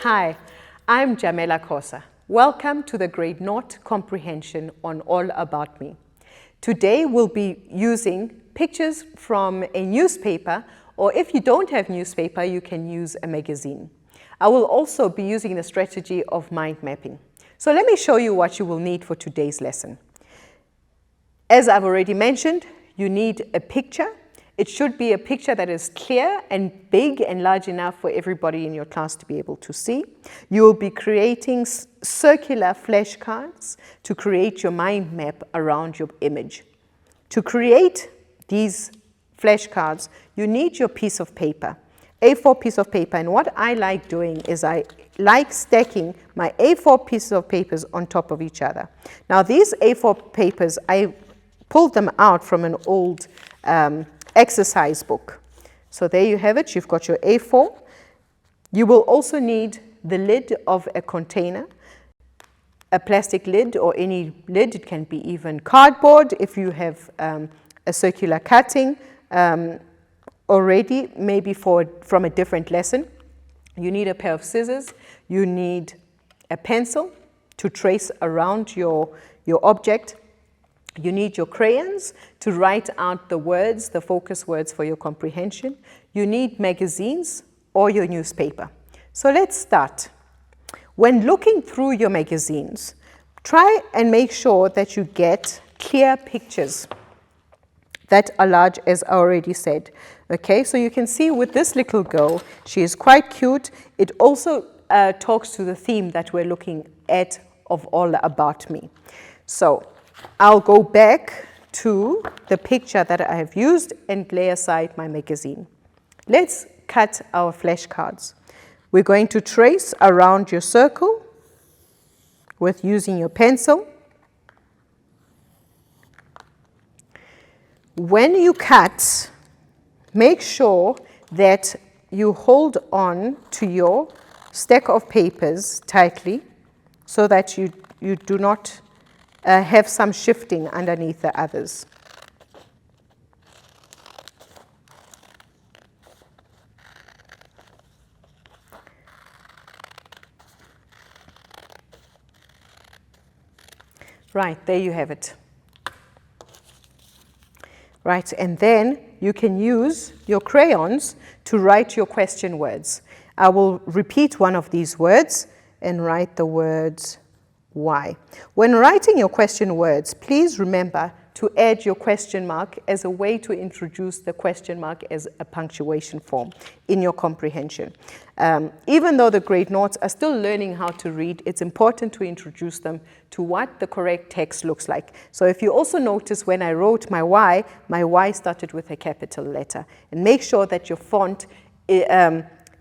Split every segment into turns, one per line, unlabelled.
Hi, I'm Jamela Kosa. Welcome to the Grade 0 Comprehension on All About Me. Today we'll be using pictures from a newspaper, or if you don't have newspaper, you can use a magazine. I will also be using the strategy of mind mapping. So let me show you what you will need for today's lesson. As I've already mentioned, you need a picture. It should be a picture that is clear and big and large enough for everybody in your class to be able to see. You will be creating circular flashcards to create your mind map around your image. To create these flashcards, you need your piece of paper, A4 piece of paper. And what I like doing is I like stacking my A4 pieces of papers on top of each other. Now these A4 papers, I pulled them out from an old exercise book. So there you have it. You've got your A4. You will also need the lid of a container, a plastic lid or any lid. It can be even cardboard if you have a circular cutting already, maybe from a different lesson. You need a pair of scissors. You need a pencil to trace around your object. You need your crayons to write out the words, the focus words for your comprehension. You need magazines or your newspaper. So let's start. When looking through your magazines, try and make sure that you get clear pictures that are large, as I already said. Okay, so you can see with this little girl, she is quite cute. It also talks to the theme that we're looking at of All About Me. So I'll go back to the picture that I have used and lay aside my magazine. Let's cut our flashcards. We're going to trace around your circle with using your pencil. When you cut, make sure that you hold on to your stack of papers tightly so that you do not have some shifting underneath the others. Right, there you have it. Right, and then you can use your crayons to write your question words. I will repeat one of these words and write the words why. When writing your question words, please remember to add your question mark as a way to introduce the question mark as a punctuation form in your comprehension. Even though the grade notes are still learning how to read, it's important to introduce them to what the correct text looks like. So if you also notice when I wrote my Y started with a capital letter. And make sure that your font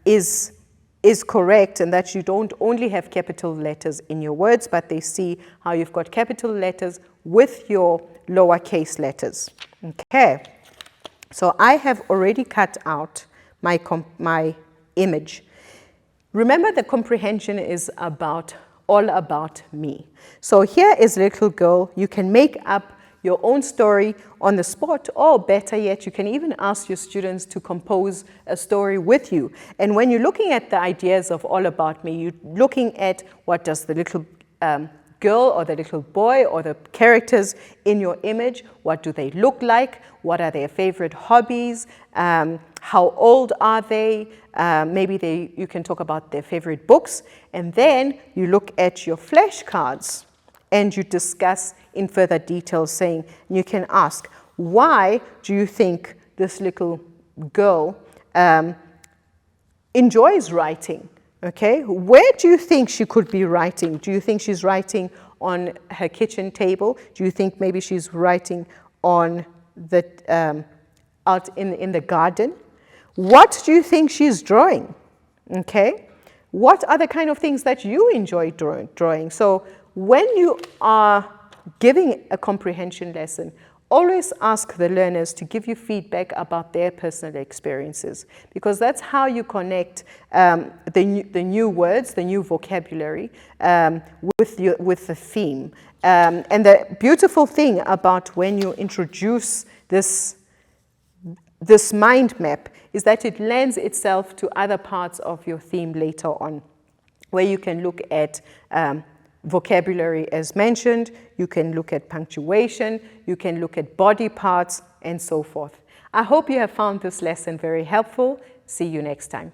is correct and that you don't only have capital letters in your words, but they see how you've got capital letters with your lowercase letters. Okay, so I have already cut out my image. Remember, the comprehension is all about me. So here is a little girl. You can make up your own story on the spot, or better yet, you can even ask your students to compose a story with you. And when you're looking at the ideas of All About Me, you're looking at what does the little girl or the little boy or the characters in your image, what do they look like? What are their favorite hobbies? How old are they? Maybe you can talk about their favorite books. And then you look at your flashcards and you discuss in further detail, saying, you can ask, why do you think this little girl enjoys writing? Okay, where do you think she could be writing? Do you think she's writing on her kitchen table? Do you think maybe she's writing on the out in the garden? What do you think she's drawing? Okay, what are the kind of things that you enjoy drawing? So when you are giving a comprehension lesson, always ask the learners to give you feedback about their personal experiences, because that's how you connect the new words, the new vocabulary with the theme. And the beautiful thing about when you introduce this mind map is that it lends itself to other parts of your theme later on. where you can look at vocabulary as mentioned, you can look at punctuation, you can look at body parts, and so forth. I hope you have found this lesson very helpful. See you next time.